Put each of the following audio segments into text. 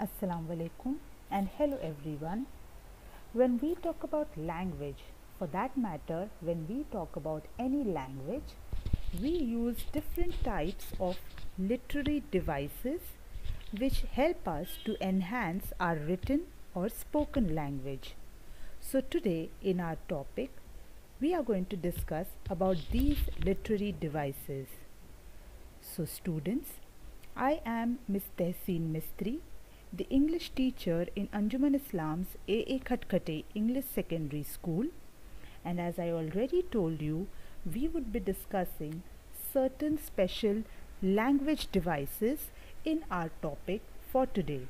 Assalamu alaikum and hello everyone. When we talk about language, for that matter, when we talk about any language, we use different types of literary devices which help us to enhance our written or spoken language. So today in our topic, we are going to discuss about these literary devices. So students, I am Miss Tehseen Mistri, the English teacher in Anjuman Islam's A.A. Khatkate English Secondary School, and as I already told you, we would be discussing certain special language devices in our topic for today.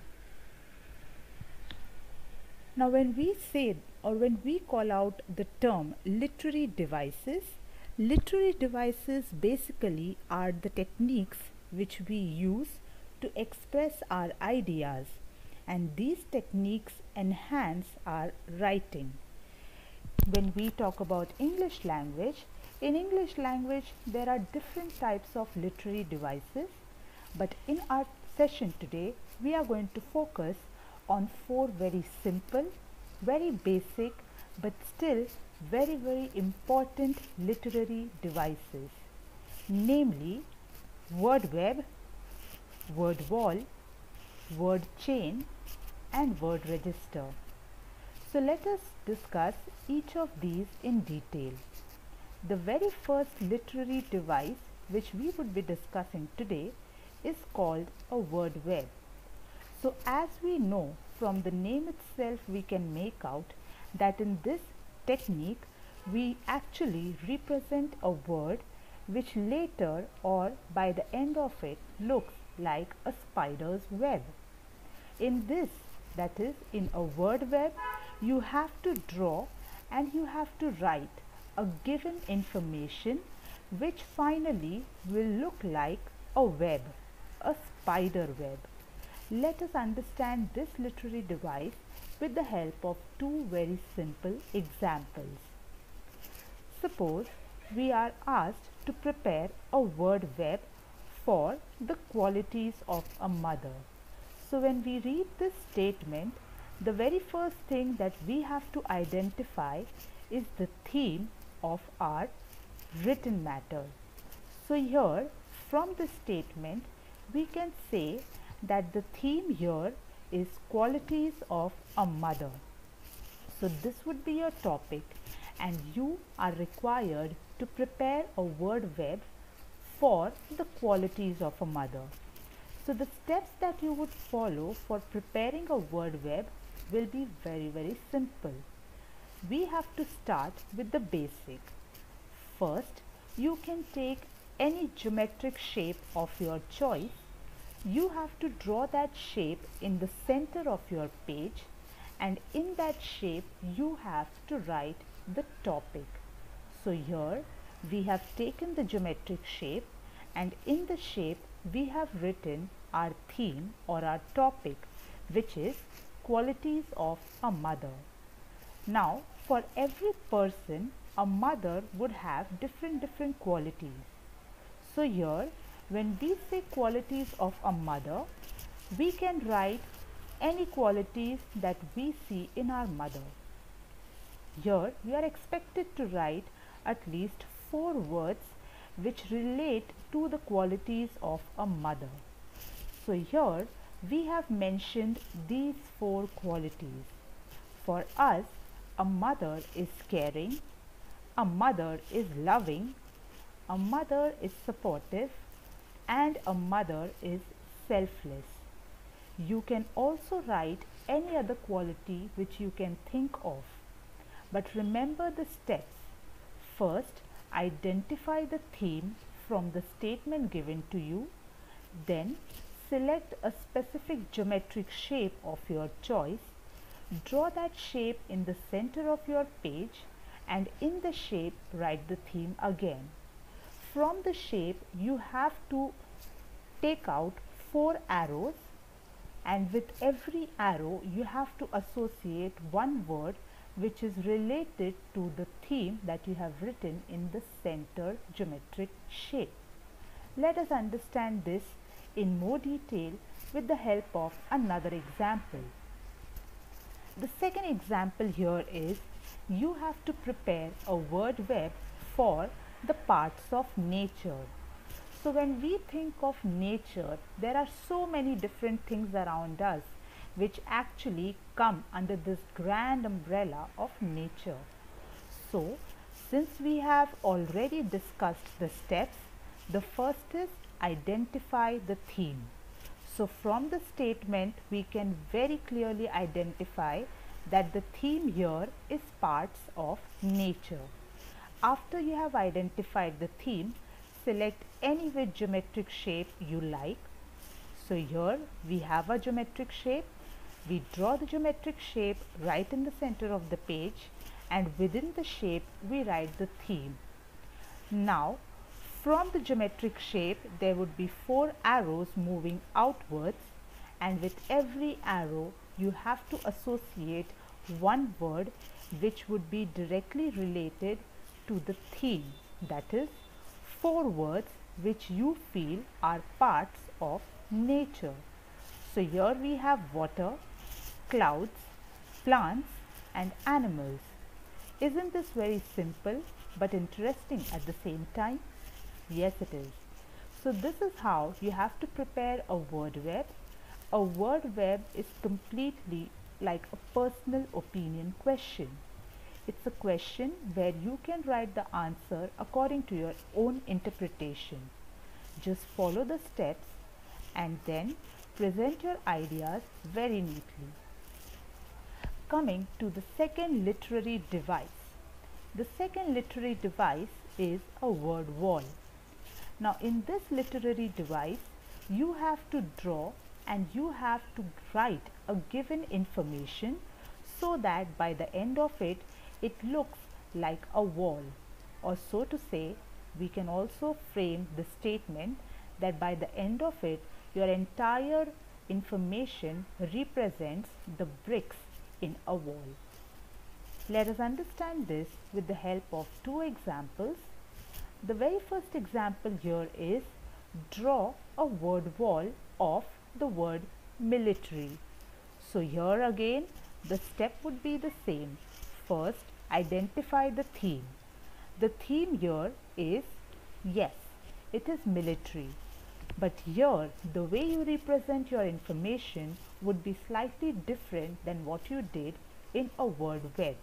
Now when we say or when we call out the term literary devices basically are the techniques which we use to express our ideas, and these techniques enhance our writing. When we talk about English language, in English language there are different types of literary devices, but in our session today we are going to focus on four very simple, very basic, but still very important literary devices, namely word web, word wall, word chain and word register. So let us discuss each of these in detail. The very first literary device which we would be discussing today is called a word web. So as we know from the name itself, we can make out that in this technique we actually represent a word which later or by the end of it looks like a spider's web. In this, that is in a word web, you have to draw and you have to write a given information which finally will look like a web, a spider web. Let us understand this literary device with the help of two very simple examples. Suppose we are asked to prepare a word web for the qualities of a mother. So when we read this statement, the very first thing that we have to identify is the theme of our written matter. So here from this statement we can say that the theme here is qualities of a mother. So this would be your topic and you are required to prepare a word web for the qualities of a mother. So the steps that you would follow for preparing a word web will be very simple. We have to start with the basic. First, you can take any geometric shape of your choice. You have to draw that shape in the center of your page, and in that shape you have to write the topic. So here we have taken the geometric shape, and in the shape we have written our theme or our topic, which is qualities of a mother. Now for every person, a mother would have different qualities. So here when we say qualities of a mother, we can write any qualities that we see in our mother. Here we are expected to write at least 4 words which relate to the qualities of a mother. So here we have mentioned these 4 qualities. For us, a mother is caring, a mother is loving, a mother is supportive, and a mother is selfless. You can also write any other quality which you can think of. But remember the steps. First, identify the theme from the statement given to you. Then, select a specific geometric shape of your choice. Draw that shape in the center of your page, and in the shape write the theme again. From the shape you have to take out 4 arrows, and with every arrow you have to associate one word which is related to the theme that you have written in the center geometric shape. Let us understand this in more detail with the help of another example. The second example here is you have to prepare a word web for the parts of nature. So when we think of nature, there are so many different things around us which actually come under this grand umbrella of nature. So since we have already discussed the steps, the first is identify the theme. So from the statement we can very clearly identify that the theme here is parts of nature. After you have identified the theme, select any which geometric shape you like. So here we have a geometric shape. We draw the geometric shape right in the center of the page, and within the shape we write the theme. Now from the geometric shape there would be 4 arrows moving outwards, and with every arrow you have to associate one word which would be directly related to the theme, that is 4 words which you feel are parts of nature. So here we have water, clouds, plants and animals. Isn't this very simple but interesting at the same time? Yes, it is. So this is how you have to prepare a word web. A word web is completely like a personal opinion question. It's a question where you can write the answer according to your own interpretation. Just follow the steps and then present your ideas very neatly. Coming to the second literary device. The second literary device is a word wall. Now in this literary device, you have to draw and you have to write a given information so that by the end of it, it looks like a wall. Or so to say, we can also frame the statement that by the end of it, your entire information represents the bricks in a wall. Let us understand this with the help of 2 examples. The very first example here is draw a word wall of the word military. So here again the step would be the same. First, identify the theme. The theme here is, yes, it is military. But here the way you represent your information would be slightly different than what you did in a word web.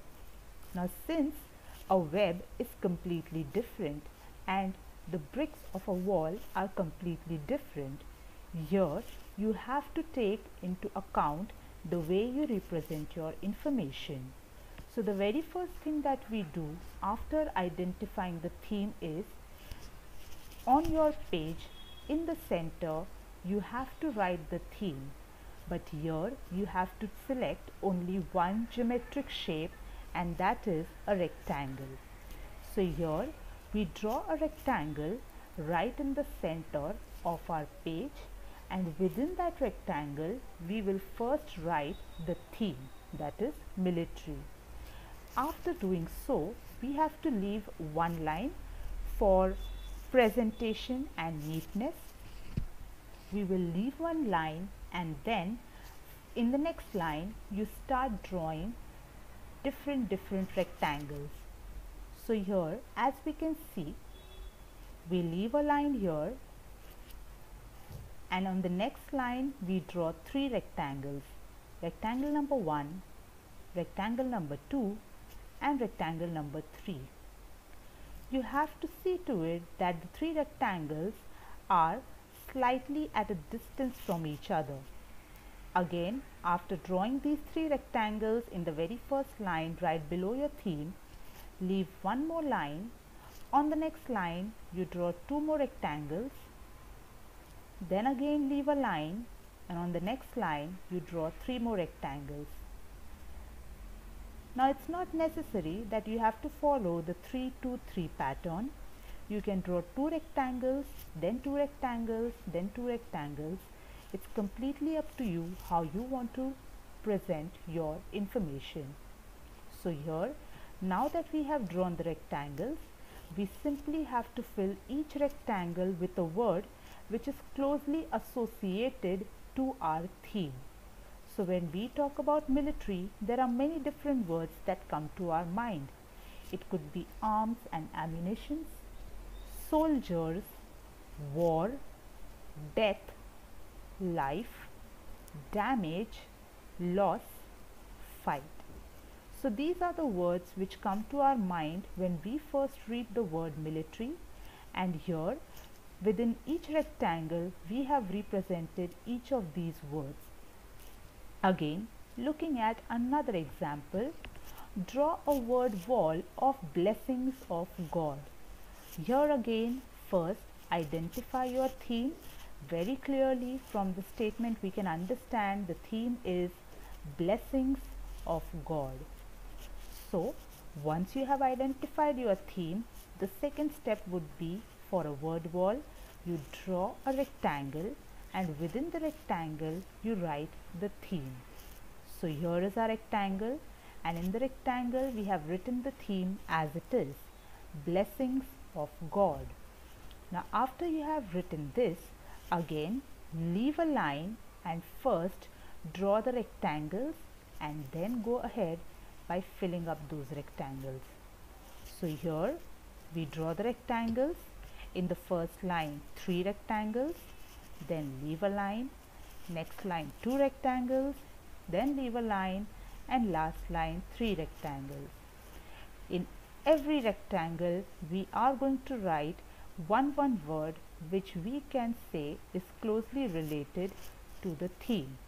Now since a web is completely different and the bricks of a wall are completely different, here you have to take into account the way you represent your information. So the very first thing that we do after identifying the theme is, on your page in the center you have to write the theme, but here you have to select only one geometric shape, and that is a rectangle. So here we draw a rectangle right in the center of our page, and within that rectangle we will first write the theme, that is military. After doing so, we have to leave one line for presentation and neatness. We will leave one line, and then in the next line you start drawing different rectangles. So here, as we can see, we leave a line here, and on the next line we draw 3 rectangles. Rectangle number 1, rectangle number 2 and rectangle number 3. You have to see to it that the 3 rectangles are slightly at a distance from each other. Again, after drawing these 3 rectangles in the very first line right below your theme, leave one more line. On the next line you draw 2 more rectangles, then again leave a line, and on the next line you draw 3 more rectangles. Now it's not necessary that you have to follow the 3-2-3 pattern. You can draw 2 rectangles, then 2 rectangles, then 2 rectangles. It's completely up to you how you want to present your information. So here, now that we have drawn the rectangles, we simply have to fill each rectangle with a word which is closely associated to our theme. So when we talk about military, there are many different words that come to our mind. It could be arms and ammunitions, soldiers, war, death, life, damage, loss, fight. So these are the words which come to our mind when we first read the word military, and here within each rectangle we have represented each of these words. Again, looking at another example, draw a word wall of blessings of God. Here again, first identify your theme. Very clearly from the statement we can understand the theme is blessings of God. So once you have identified your theme, the second step would be, for a word wall, you draw a rectangle, and within the rectangle you write the theme. So here is our rectangle, and in the rectangle we have written the theme as it is, blessings of God. Now after you have written this, again leave a line and first draw the rectangles and then go ahead by filling up those rectangles. So here we draw the rectangles. In the first line 3 rectangles, then leave a line, next line 2 rectangles, then leave a line, and last line 3 rectangles. In every rectangle we are going to write one word which we can say is closely related to the theme.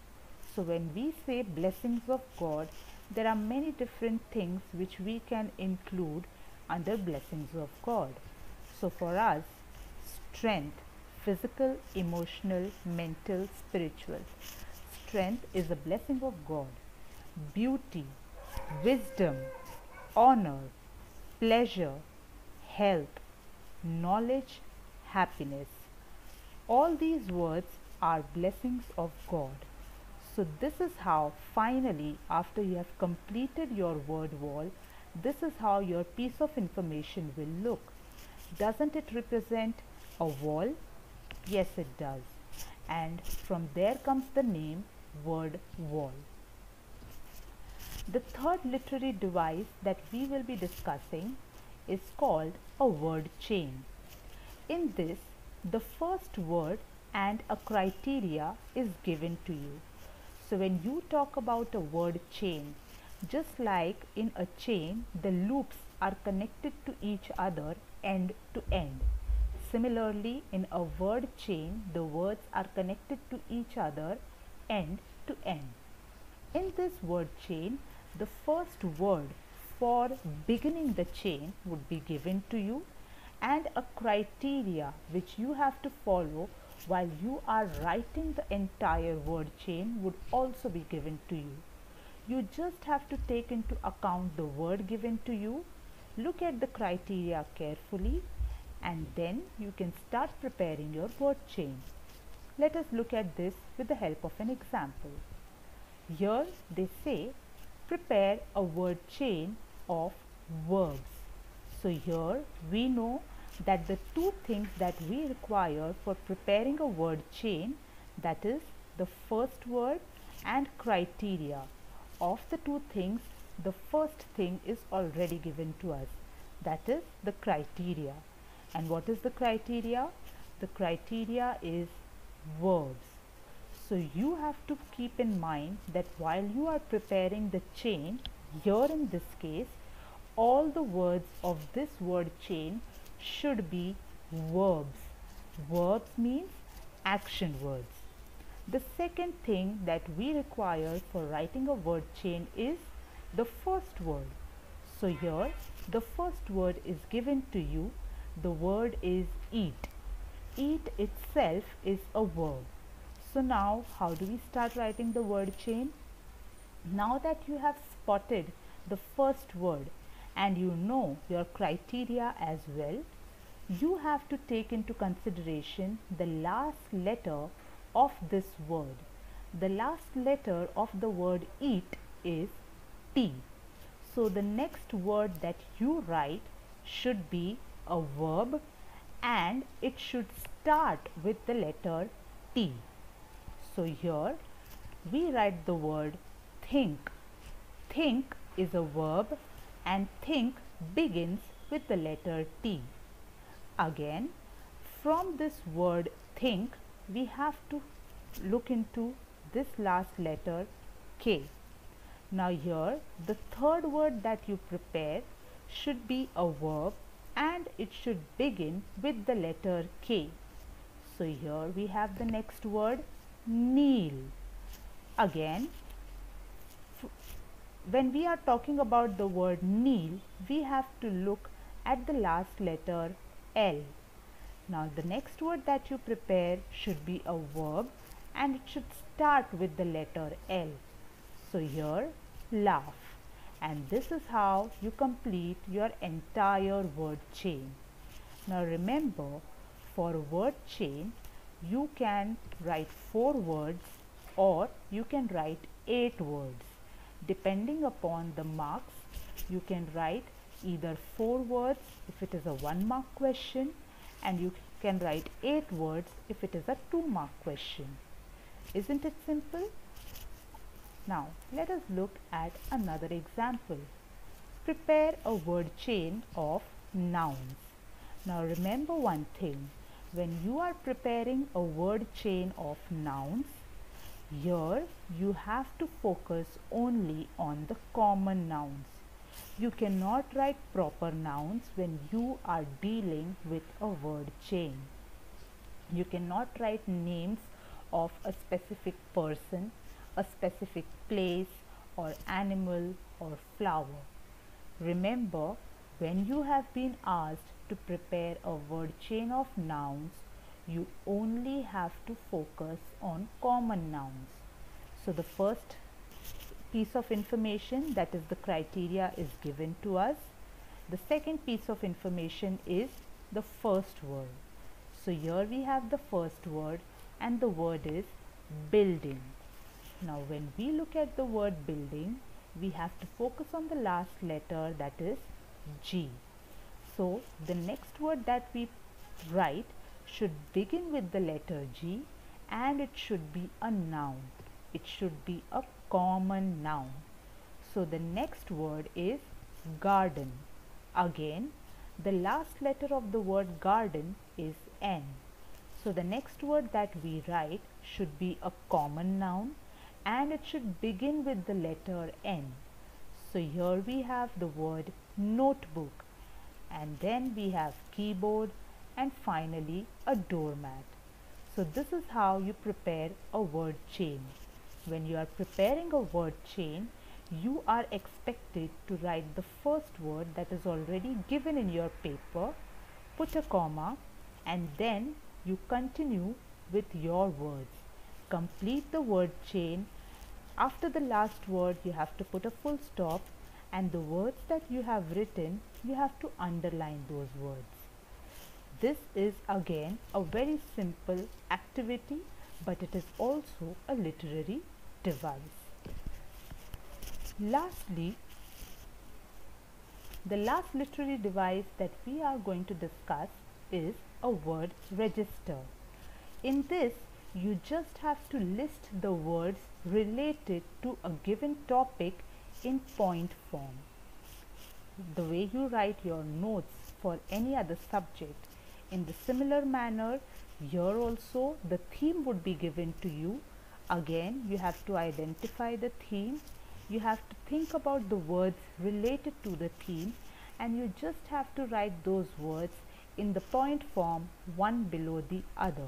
So when we say blessings of God, there are many different things which we can include under blessings of God. So for us, strength, physical, emotional, mental, spiritual. Strength is a blessing of God. Beauty, wisdom, honor, pleasure, health, knowledge, happiness. All these words are blessings of God. So this is how finally, after you have completed your word wall, this is how your piece of information will look. Doesn't it represent a wall? Yes, it does. And from there comes the name word wall. The third literary device that we will be discussing is called a word chain. In this, the first word and a criteria is given to you. So when you talk about a word chain, just like in a chain, the loops are connected to each other end to end. Similarly, in a word chain, the words are connected to each other end to end. In this word chain, the first word for beginning the chain would be given to you, and a criteria which you have to follow while you are writing the entire word chain would also be given to you. You just have to take into account the word given to you, look at the criteria carefully, and then you can start preparing your word chain. Let us look at this with the help of an example. Here they say, prepare a word chain of verbs. So here we know that the two things that we require for preparing a word chain, that is the first word and criteria. Of the two things, the first thing is already given to us, that is the criteria. And what is the criteria? The criteria is verbs. So you have to keep in mind that while you are preparing the chain, here in this case, all the words of this word chain should be verbs. Verbs means action words. The second thing that we require for writing a word chain is the first word. So here the first word is given to you. The word is eat. Eat itself is a verb. So now how do we start writing the word chain? Now that you have spotted the first word and you know your criteria as well, you have to take into consideration the last letter of this word. The last letter of the word eat is T. So the next word that you write should be a verb and it should start with the letter T. So here we write the word think. Think is a verb and think begins with the letter T. Again, from this word think, we have to look into this last letter K. Now here, the third word that you prepare should be a verb and it should begin with the letter K. So here we have the next word kneel. Again, when we are talking about the word kneel, we have to look at the last letter L. Now the next word that you prepare should be a verb and it should start with the letter L. So here laugh, and this is how you complete your entire word chain. Now remember, for a word chain you can write 4 words or you can write 8 words. Depending upon the marks, you can write either 4 words if it is a 1 mark question, and you can write 8 words if it is a 2 mark question. Isn't it simple? Now let us look at another example. Prepare a word chain of nouns. Now remember one thing, when you are preparing a word chain of nouns, here you have to focus only on the common nouns. You cannot write proper nouns when you are dealing with a word chain. You cannot write names of a specific person, a specific place or animal or flower. Remember, when you have been asked to prepare a word chain of nouns, you only have to focus on common nouns. So the first piece of information, that is the criteria, is given to us. The second piece of information is the first word. So here we have the first word and the word is building. Now when we look at the word building, we have to focus on the last letter, that is G. So the next word that we write should begin with the letter G and it should be a noun. It should be a common noun. So the next word is garden. Again, the last letter of the word garden is N. So the next word that we write should be a common noun and it should begin with the letter N. So here we have the word notebook, and then we have keyboard, and finally a doormat. So this is how you prepare a word chain. When you are preparing a word chain, you are expected to write the first word that is already given in your paper, put a comma, and then you continue with your words. Complete the word chain. After the last word, you have to put a full stop, and the words that you have written, you have to underline those words. This is again a very simple activity, but it is also a literary device. Lastly, the last literary device that we are going to discuss is a word register. In this, you just have to list the words related to a given topic in point form. The way you write your notes for any other subject, in the similar manner, here also the theme would be given to you. Again, you have to identify the theme. You have to think about the words related to the theme, and you just have to write those words in the point form, one below the other.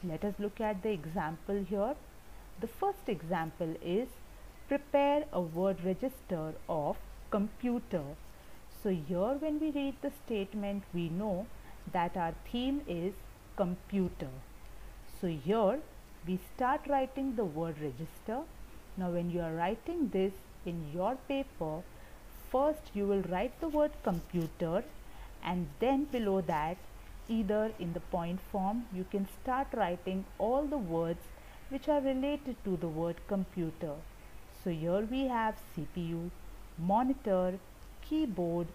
Let us look at the example here. The first example is prepare a word register of computer. So here when we read the statement, we know that our theme is computer. So here we start writing the word register. Now when you are writing this in your paper, first you will write the word computer, and then below that, either in the point form, you can start writing all the words which are related to the word computer. So here we have CPU, monitor, keyboard,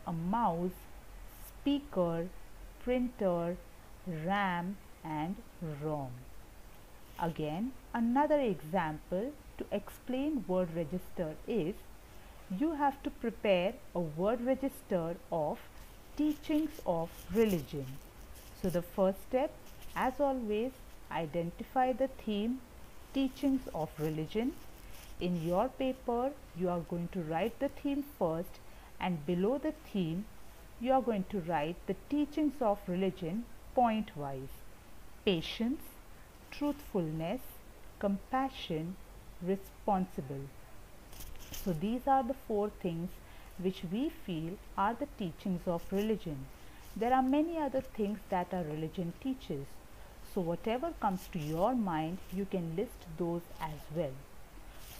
a mouse, speaker, printer, RAM and ROM. Again, Another example to explain word register is you have to prepare a word register of teachings of religion. So the first step, as always, identify the theme teachings of religion. In your paper, you are going to write the theme first, and below the theme, you are going to write the teachings of religion point wise: patience, truthfulness, compassion, responsible. So these are the four things which we feel are the teachings of religion. There are many other things that our religion teaches. So whatever comes to your mind, you can list those as well.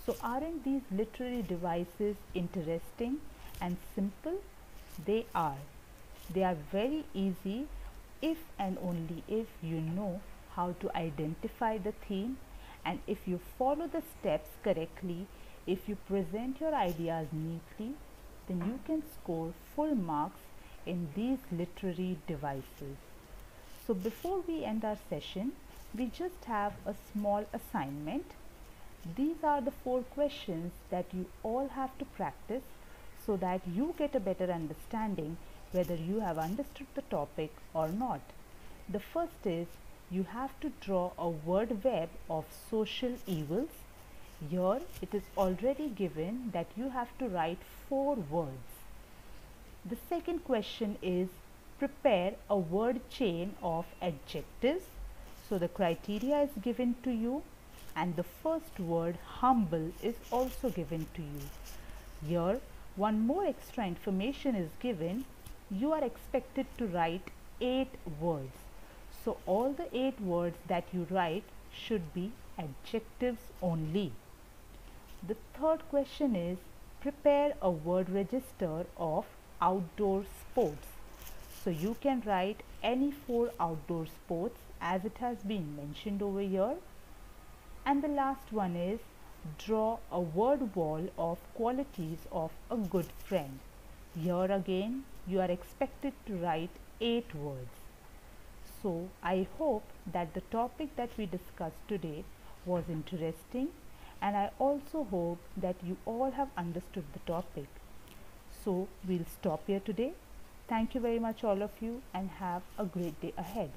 So aren't these literary devices interesting and simple? They are. They are very easy if and only if you know how to identify the theme, and if you follow the steps correctly, if you present your ideas neatly, then you can score full marks in these literary devices. So before we end our session, we just have a small assignment. These are the 4 questions that you all have to practice so that you get a better understanding whether you have understood the topic or not. The first is you have to draw a word web of social evils. Here it is already given that you have to write 4 words. The second question is prepare a word chain of adjectives. So the criteria is given to you, and the first word humble is also given to you. Here one more extra information is given. You are expected to write 8 words. So all the 8 words that you write should be adjectives only. The third question is prepare a word register of outdoor sports. So you can write any 4 outdoor sports as it has been mentioned over here. And the last one is draw a word wall of qualities of a good friend. Here again you are expected to write 8 words. So I hope that the topic that we discussed today was interesting, and I also hope that you all have understood the topic. So we'll stop here today. Thank you very much all of you, and have a great day ahead.